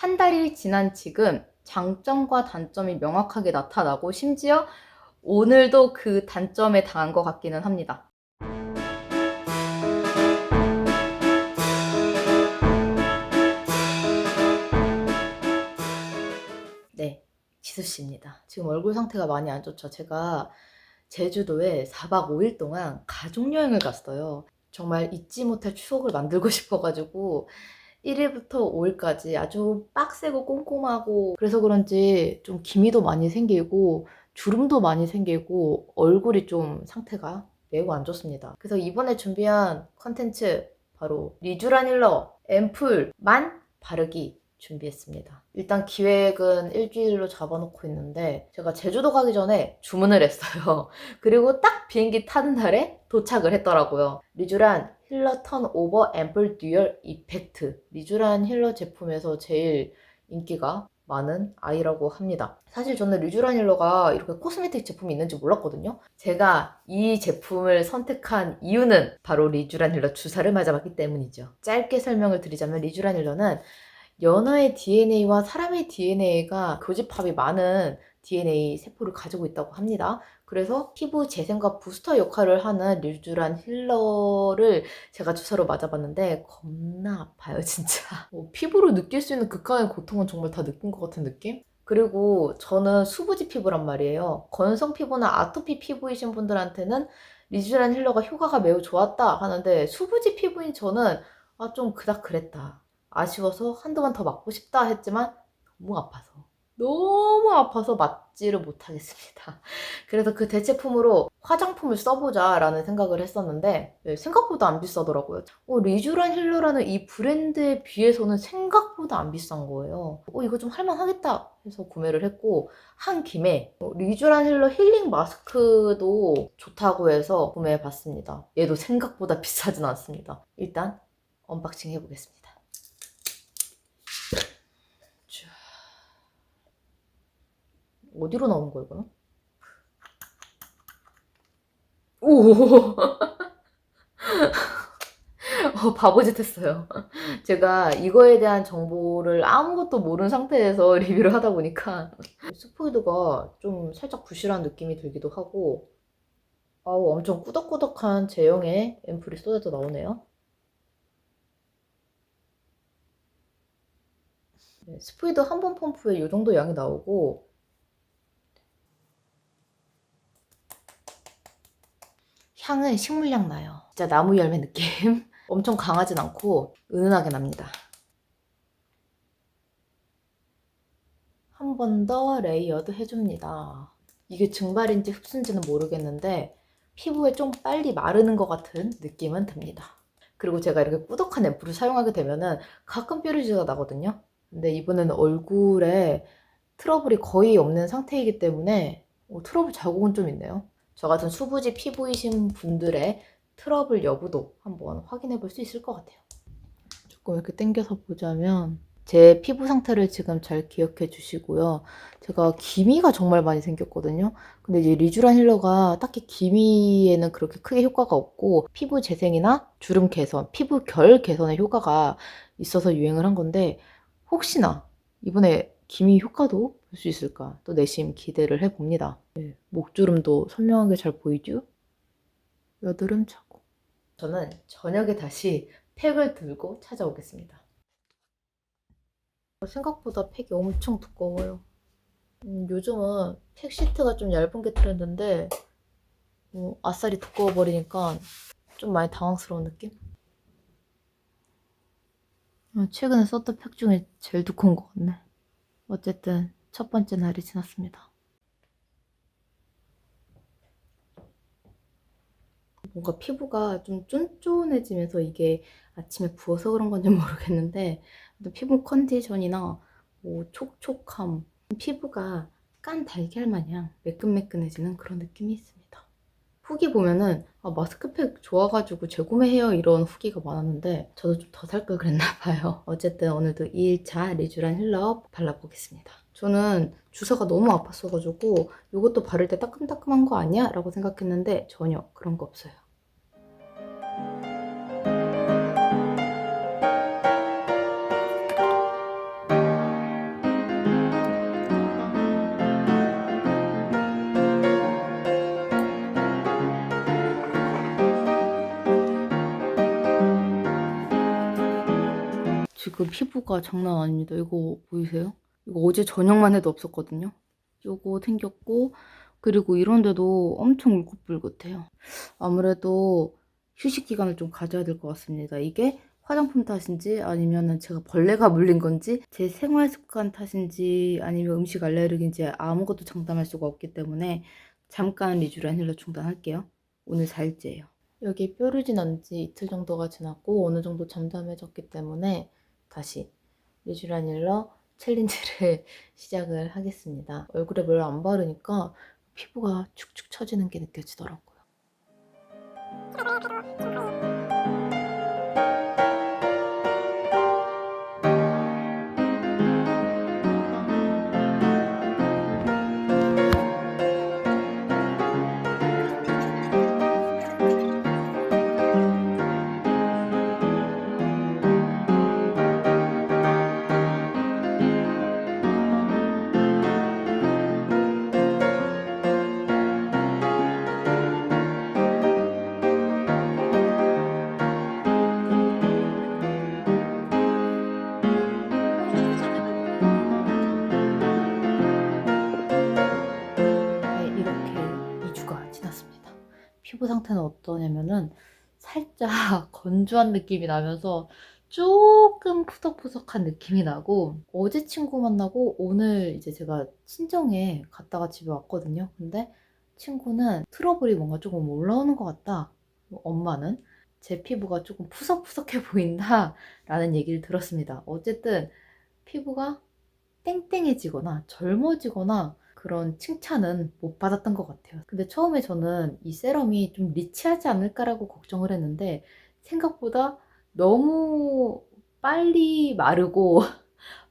한 달이 지난 지금 장점과 단점이 명확하게 나타나고 심지어 오늘도 그 단점에 당한 것 같기는 합니다. 네, 지수씨입니다. 지금 얼굴 상태가 많이 안 좋죠. 제가 제주도에 4박 5일 동안 가족여행을 갔어요. 정말 잊지 못할 추억을 만들고 싶어가지고 1일부터 5일까지 아주 빡세고 꼼꼼하고, 그래서 그런지 좀 기미도 많이 생기고 주름도 많이 생기고 얼굴이 좀 상태가 매우 안 좋습니다. 그래서 이번에 준비한 컨텐츠 바로 리쥬라닐러 앰플만 바르기 준비했습니다. 일단 기획은 일주일로 잡아놓고 있는데 제가 제주도 가기 전에 주문을 했어요. 그리고 딱 비행기 타는 날에 도착을 했더라고요. 리쥬란 힐러 턴오버 앰플 듀얼 이펙트. 리쥬란 힐러 제품에서 제일 인기가 많은 아이라고 합니다. 사실 저는 리쥬란 힐러가 이렇게 코스메틱 제품이 있는지 몰랐거든요. 제가 이 제품을 선택한 이유는 바로 리쥬란 힐러 주사를 맞아봤기 때문이죠. 짧게 설명을 드리자면 리쥬란 힐러는 연어의 DNA와 사람의 DNA가 교집합이 많은 DNA 세포를 가지고 있다고 합니다. 그래서 피부 재생과 부스터 역할을 하는 리쥬란 힐러를 제가 주사로 맞아봤는데 겁나 아파요, 진짜. 피부로 느낄 수 있는 극강의 고통은 정말 다 느낀 것 같은 느낌? 그리고 저는 수부지 피부란 말이에요. 건성 피부나 아토피 피부이신 분들한테는 리쥬란 힐러가 효과가 매우 좋았다 하는데, 수부지 피부인 저는 좀 그닥 그랬다, 아쉬워서 한두 번 더 맞고 싶다 했지만 너무 아파서 맞지를 못하겠습니다. 그래서 그 대체품으로 화장품을 써보자 라는 생각을 했었는데 생각보다 안 비싸더라고요. 리쥬란 힐러라는 이 브랜드에 비해서는 생각보다 안 비싼 거예요. 이거 좀 할만하겠다 해서 구매를 했고, 한 김에 리쥬란 힐러 힐링 마스크도 좋다고 해서 구매해봤습니다. 얘도 생각보다 비싸진 않습니다. 일단 언박싱 해보겠습니다. 어디로 나오는 거야, 이거는? 오! 바보짓 했어요. 제가 이거에 대한 정보를 아무것도 모르는 상태에서 리뷰를 하다 보니까 스포이드가 좀 살짝 부실한 느낌이 들기도 하고, 엄청 꾸덕꾸덕한 제형의 앰플이 쏟아져 나오네요. 스포이드 한 번 펌프에 이 정도 양이 나오고, 향은 식물향 나요. 진짜 나무 열매 느낌. 엄청 강하진 않고 은은하게 납니다. 한 번 더 레이어드 해줍니다. 이게 증발인지 흡수인지는 모르겠는데 피부에 좀 빨리 마르는 것 같은 느낌은 듭니다. 그리고 제가 이렇게 꾸덕한 앰플을 사용하게 되면은 가끔 뾰루지가 나거든요. 근데 이번에는 얼굴에 트러블이 거의 없는 상태이기 때문에 트러블 자국은 좀 있네요. 저 같은 수부지 피부이신 분들의 트러블 여부도 한번 확인해 볼 수 있을 것 같아요. 조금 이렇게 당겨서 보자면 제 피부 상태를 지금 잘 기억해 주시고요. 제가 기미가 정말 많이 생겼거든요. 근데 이제 리쥬란 힐러가 딱히 기미에는 그렇게 크게 효과가 없고 피부 재생이나 주름 개선, 피부 결 개선에 효과가 있어서 유행을 한 건데, 혹시나 이번에 기미 효과도 볼 수 있을까 또 내심 기대를 해봅니다. 네, 목주름도 선명하게 잘 보이죠? 여드름 자국. 저는 저녁에 다시 팩을 들고 찾아오겠습니다. 생각보다 팩이 엄청 두꺼워요. 요즘은 팩 시트가 좀 얇은 게 트렌드인데 아싸리 두꺼워 버리니까 좀 많이 당황스러운 느낌? 최근에 썼던 팩 중에 제일 두꺼운 것 같네. 어쨌든 첫 번째 날이 지났습니다. 뭔가 피부가 좀 쫀쫀해지면서, 이게 아침에 부어서 그런 건지 모르겠는데 피부 컨디션이나 촉촉함, 피부가 깐 달걀 마냥 매끈매끈해지는 그런 느낌이 있습니다. 후기 보면은 마스크팩 좋아가지고 재구매해요 이런 후기가 많았는데 저도 좀 더 살 걸 그랬나 봐요. 어쨌든 오늘도 2일차 리쥬란 힐러 발라보겠습니다. 저는 주사가 너무 아팠어가지고 이것도 바를 때 따끔따끔한 거 아니야? 라고 생각했는데 전혀 그런 거 없어요. 그 피부가 장난 아닙니다. 이거 보이세요? 이거 어제 저녁만 해도 없었거든요. 요거 생겼고, 그리고 이런 데도 엄청 울긋불긋해요. 아무래도 휴식 기간을 좀 가져야 될 것 같습니다. 이게 화장품 탓인지 아니면은 제가 벌레가 물린 건지 제 생활 습관 탓인지 아니면 음식 알레르기인지 아무것도 장담할 수가 없기 때문에 잠깐 리쥬란 힐러 중단할게요. 오늘 4일째예요. 여기 뾰루지 난 지 이틀 정도가 지났고 어느 정도 잠잠해졌기 때문에 다시 리쥬란 힐러 챌린지를 시작을 하겠습니다. 얼굴에 뭘 안 바르니까 피부가 축축 처지는 게 느껴지더라고요. 이렇게 2주가 지났습니다. 피부 상태는 어떠냐면은 살짝 건조한 느낌이 나면서 조금 푸석푸석한 느낌이 나고, 어제 친구 만나고 오늘 이제 제가 친정에 갔다가 집에 왔거든요. 근데 친구는 트러블이 뭔가 조금 올라오는 것 같다. 엄마는 제 피부가 조금 푸석푸석해 보인다 라는 얘기를 들었습니다. 어쨌든 피부가 땡땡해지거나 젊어지거나 그런 칭찬은 못 받았던 것 같아요. 근데 처음에 저는 이 세럼이 좀 리치하지 않을까라고 걱정을 했는데 생각보다 너무 빨리 마르고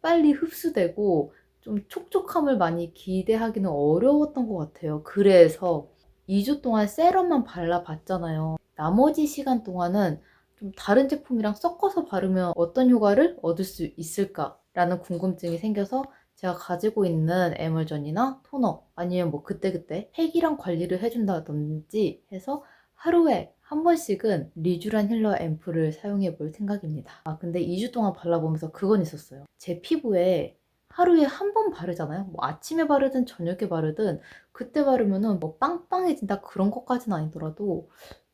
빨리 흡수되고 좀 촉촉함을 많이 기대하기는 어려웠던 것 같아요. 그래서 2주 동안 세럼만 발라봤잖아요. 나머지 시간 동안은 좀 다른 제품이랑 섞어서 바르면 어떤 효과를 얻을 수 있을까라는 궁금증이 생겨서 제가 가지고 있는 에멀전이나 토너 아니면 뭐 그때그때 팩이랑 관리를 해준다든지 해서 하루에 한 번씩은 리쥬란 힐러 앰플을 사용해 볼 생각입니다. 근데 2주 동안 발라보면서 그건 있었어요. 제 피부에 하루에 한 번 바르잖아요. 뭐 아침에 바르든 저녁에 바르든 그때 바르면은 뭐 빵빵해진다 그런 것까지는 아니더라도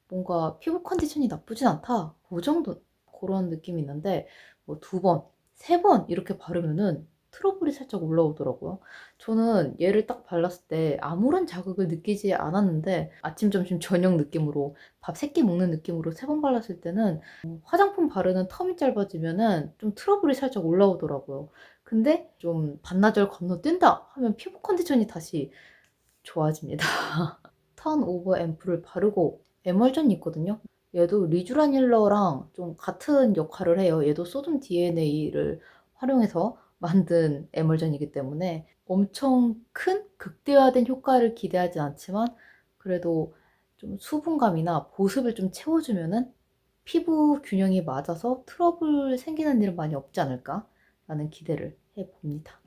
뭔가 피부 컨디션이 나쁘진 않다. 그 정도 그런 느낌이 있는데 뭐 2번, 3번 이렇게 바르면은 트러블이 살짝 올라오더라고요. 저는 얘를 딱 발랐을 때 아무런 자극을 느끼지 않았는데 아침, 점심, 저녁 느낌으로 밥 3끼 먹는 느낌으로 3번 발랐을 때는 화장품 바르는 텀이 짧아지면은 좀 트러블이 살짝 올라오더라고요. 근데 좀 반나절 건너뛴다 하면 피부 컨디션이 다시 좋아집니다. 턴오버 앰플을 바르고 에멀전이 있거든요. 얘도 리쥬란 힐러랑 좀 같은 역할을 해요. 얘도 소듐 DNA를 활용해서 만든 에멀전이기 때문에 엄청 큰 극대화된 효과를 기대하진 않지만 그래도 좀 수분감이나 보습을 좀 채워주면은 피부 균형이 맞아서 트러블 생기는 일은 많이 없지 않을까 라는 기대를 해봅니다.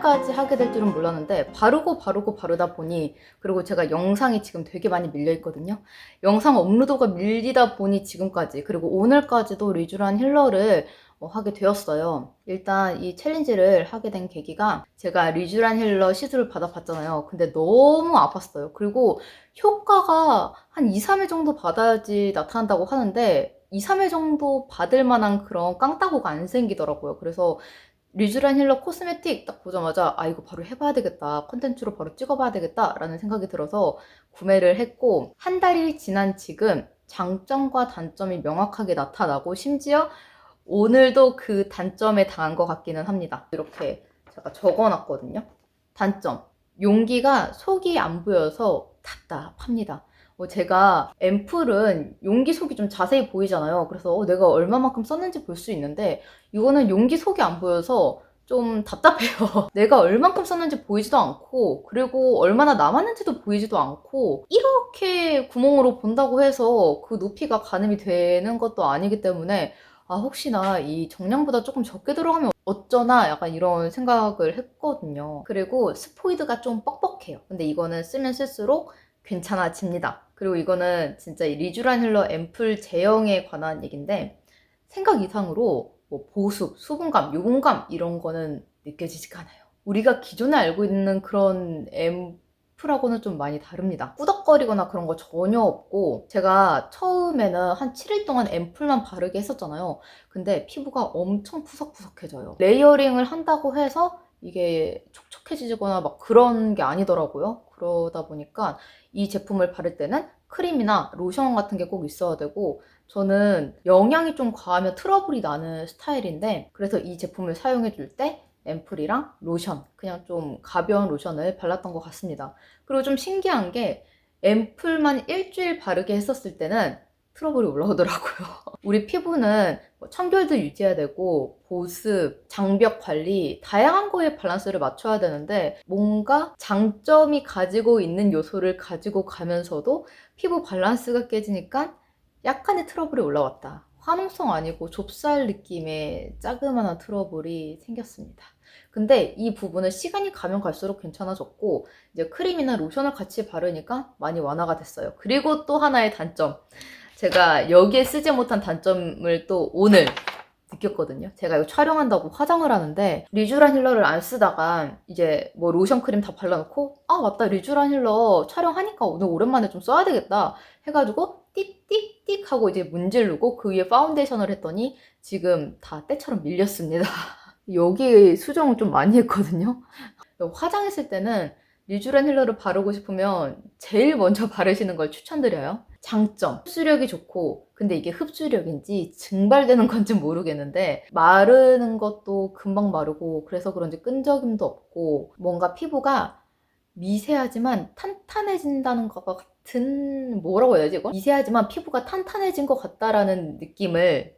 이날까지 하게 될 줄은 몰랐는데 바르다 보니, 그리고 제가 영상이 지금 되게 많이 밀려 있거든요. 영상 업로드가 밀리다 보니 지금까지, 그리고 오늘까지도 리쥬란 힐러를 하게 되었어요. 일단 이 챌린지를 하게 된 계기가, 제가 리쥬란 힐러 시술을 받아봤잖아요. 근데 너무 아팠어요. 그리고 효과가 한 2, 3일 정도 받아야지 나타난다고 하는데 2, 3일 정도 받을 만한 그런 깡따구가 안 생기더라고요. 그래서 리쥬란 힐러 코스메틱 딱 보자마자 아, 이거 바로 해봐야 되겠다, 콘텐츠로 바로 찍어봐야 되겠다 라는 생각이 들어서 구매를 했고, 한 달이 지난 지금 장점과 단점이 명확하게 나타나고, 심지어 오늘도 그 단점에 당한 것 같기는 합니다. 이렇게 제가 적어놨거든요. 단점, 용기가 속이 안 보여서 답답합니다. 제가 앰플은 용기 속이 좀 자세히 보이잖아요. 그래서 내가 얼마만큼 썼는지 볼 수 있는데, 이거는 용기 속이 안 보여서 좀 답답해요. 내가 얼만큼 썼는지 보이지도 않고, 그리고 얼마나 남았는지도 보이지도 않고, 이렇게 구멍으로 본다고 해서 그 높이가 가늠이 되는 것도 아니기 때문에, 아, 혹시나 이 정량보다 조금 적게 들어가면 어쩌나 약간 이런 생각을 했거든요. 그리고 스포이드가 좀 뻑뻑해요. 근데 이거는 쓰면 쓸수록 괜찮아집니다. 그리고 이거는 진짜 이 리쥬란 힐러 앰플 제형에 관한 얘기인데, 생각 이상으로 뭐 보습, 수분감, 유분감 이런 거는 느껴지지가 않아요. 우리가 기존에 알고 있는 그런 앰플하고는 좀 많이 다릅니다. 꾸덕거리거나 그런 거 전혀 없고, 제가 처음에는 한 7일 동안 앰플만 바르게 했었잖아요. 근데 피부가 엄청 푸석푸석해져요. 레이어링을 한다고 해서 이게 촉촉해지거나 막 그런 게 아니더라고요. 그러다 보니까 이 제품을 바를 때는 크림이나 로션 같은 게 꼭 있어야 되고, 저는 영양이 좀 과하면 트러블이 나는 스타일인데, 그래서 이 제품을 사용해 줄 때 앰플이랑 로션, 그냥 좀 가벼운 로션을 발랐던 것 같습니다. 그리고 좀 신기한 게, 앰플만 일주일 바르게 했었을 때는 트러블이 올라오더라고요. 우리 피부는 청결도 유지해야 되고, 보습, 장벽 관리, 다양한 거에 밸런스를 맞춰야 되는데, 뭔가 장점이 가지고 있는 요소를 가지고 가면서도 피부 밸런스가 깨지니까 약간의 트러블이 올라왔다. 화농성 아니고 좁쌀 느낌의 자그마한 트러블이 생겼습니다. 근데 이 부분은 시간이 가면 갈수록 괜찮아졌고, 이제 크림이나 로션을 같이 바르니까 많이 완화가 됐어요. 그리고 또 하나의 단점, 제가 여기에 쓰지 못한 단점을 또 오늘 느꼈거든요. 제가 이거 촬영한다고 화장을 하는데, 리쥬란 힐러를 안 쓰다가 이제 뭐 로션 크림 다 발라놓고, 아 맞다, 리쥬란 힐러 촬영하니까 오늘 오랜만에 좀 써야 되겠다 해가지고 띡띡띡 하고 이제 문지르고 그 위에 파운데이션을 했더니 지금 다 때처럼 밀렸습니다. 여기 수정을 좀 많이 했거든요. 화장했을 때는 리쥬란 힐러를 바르고 싶으면 제일 먼저 바르시는 걸 추천드려요. 장점, 흡수력이 좋고, 근데 이게 흡수력인지 증발되는 건지 모르겠는데 마르는 것도 금방 마르고, 그래서 그런지 끈적임도 없고, 뭔가 피부가 미세하지만 탄탄해진다는 것 같은, 뭐라고 해야 되지 이거? 미세하지만 피부가 탄탄해진 것 같다라는 느낌을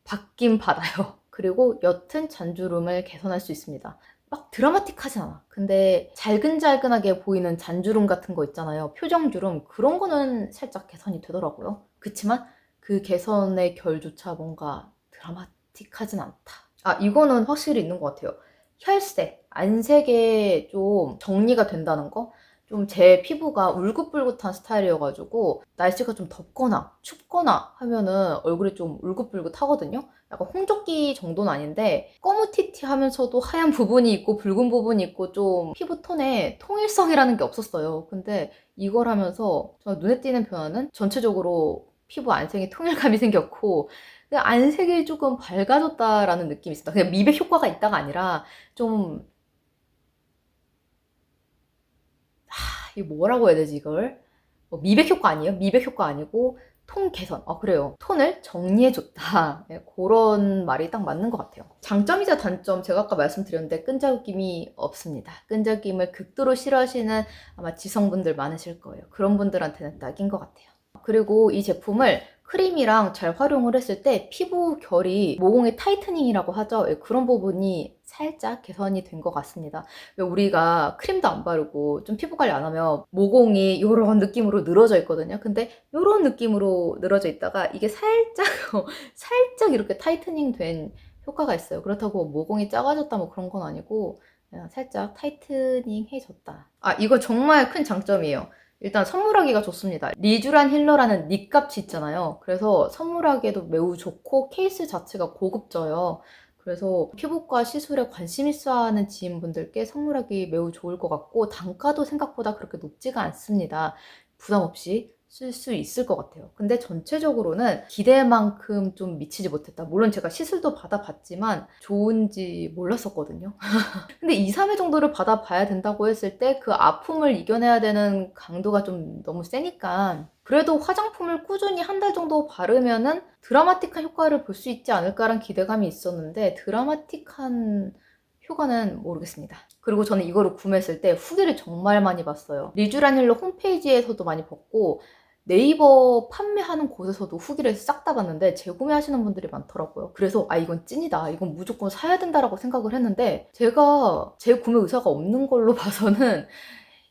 받긴 받아요. 그리고 옅은 잔주름을 개선할 수 있습니다. 막 드라마틱하지 않아. 근데 잘근잘근하게 보이는 잔주름 같은 거 있잖아요. 표정주름. 그런 거는 살짝 개선이 되더라고요. 그치만 그 개선의 결조차 뭔가 드라마틱하진 않다. 아, 이거는 확실히 있는 것 같아요. 혈색, 안색에 좀 정리가 된다는 거? 좀 제 피부가 울긋불긋한 스타일이어가지고 날씨가 좀 덥거나 춥거나 하면은 얼굴이 좀 울긋불긋하거든요. 약간 홍조끼 정도는 아닌데 거무튀튀하면서도 하얀 부분이 있고 붉은 부분이 있고, 좀 피부 톤에 통일성이라는 게 없었어요. 근데 이걸 하면서 정말 눈에 띄는 변화는 전체적으로 피부 안색에 통일감이 생겼고, 그냥 안색이 조금 밝아졌다라는 느낌이 있습니다. 그냥 미백 효과가 있다가 아니라 좀, 이거 뭐라고 해야 되지 이걸? 미백 효과 아니에요? 미백 효과 아니고 톤 개선. 그래요. 톤을 정리해줬다. 네, 그런 말이 딱 맞는 것 같아요. 장점이자 단점, 제가 아까 말씀드렸는데 끈적임이 없습니다. 끈적임을 극도로 싫어하시는 아마 지성분들 많으실 거예요. 그런 분들한테는 딱인 것 같아요. 그리고 이 제품을 크림이랑 잘 활용을 했을 때 피부 결이, 모공의 타이트닝이라고 하죠. 예, 그런 부분이 살짝 개선이 된 것 같습니다. 우리가 크림도 안 바르고 좀 피부 관리 안 하면 모공이 이런 느낌으로 늘어져 있거든요. 근데 이런 느낌으로 늘어져 있다가 이게 살짝 살짝 이렇게 타이트닝 된 효과가 있어요. 그렇다고 모공이 작아졌다 뭐 그런 건 아니고, 그냥 살짝 타이트닝해졌다. 아, 이거 정말 큰 장점이에요. 일단 선물하기가 좋습니다. 리쥬란 힐러라는 닉값이 있잖아요. 그래서 선물하기에도 매우 좋고 케이스 자체가 고급져요. 그래서 피부과 시술에 관심 있어 하는 지인분들께 선물하기 매우 좋을 것 같고 단가도 생각보다 그렇게 높지가 않습니다. 부담 없이 쓸 수 있을 것 같아요. 근데 전체적으로는 기대만큼 좀 미치지 못했다. 물론 제가 시술도 받아봤지만 좋은지 몰랐었거든요. 근데 2, 3회 정도를 받아봐야 된다고 했을 때 그 아픔을 이겨내야 되는 강도가 좀 너무 세니까 그래도 화장품을 꾸준히 한 달 정도 바르면은 드라마틱한 효과를 볼 수 있지 않을까라는 기대감이 있었는데 드라마틱한 효과는 모르겠습니다. 그리고 저는 이거를 구매했을 때 후기를 정말 많이 봤어요. 리쥬란 힐러 홈페이지에서도 많이 봤고 네이버 판매하는 곳에서도 후기를 싹 다 봤는데 재구매하시는 분들이 많더라고요. 그래서 아 이건 찐이다. 이건 무조건 사야 된다라고 생각을 했는데 제가 재구매 의사가 없는 걸로 봐서는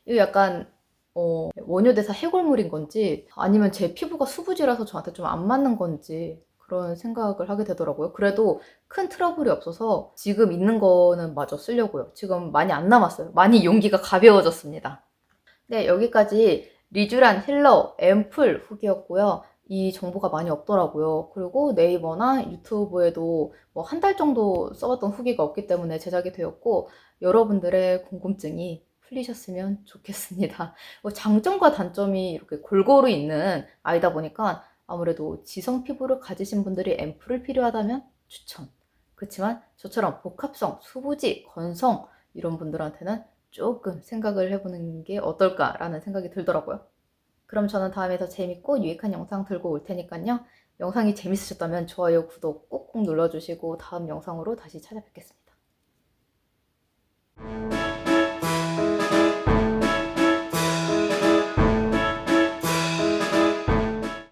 이거 약간 원효대사 해골물인 건지 아니면 제 피부가 수부지라서 저한테 좀 안 맞는 건지 그런 생각을 하게 되더라고요. 그래도 큰 트러블이 없어서 지금 있는 거는 마저 쓰려고요. 지금 많이 안 남았어요. 많이 용기가 가벼워졌습니다. 네, 여기까지 리쥬란 힐러 앰플 후기였고요. 이 정보가 많이 없더라고요. 그리고 네이버나 유튜브에도 뭐 한 달 정도 써봤던 후기가 없기 때문에 제작이 되었고 여러분들의 궁금증이 풀리셨으면 좋겠습니다. 뭐 장점과 단점이 이렇게 골고루 있는 아이다 보니까 아무래도 지성 피부를 가지신 분들이 앰플을 필요하다면 추천. 그렇지만 저처럼 복합성, 수부지, 건성 이런 분들한테는 조금 생각을 해보는 게 어떨까라는 생각이 들더라고요. 그럼 저는 다음에 더 재밌고 유익한 영상 들고 올 테니까요. 영상이 재밌으셨다면 좋아요, 구독 꾹꾹 눌러주시고 다음 영상으로 다시 찾아뵙겠습니다.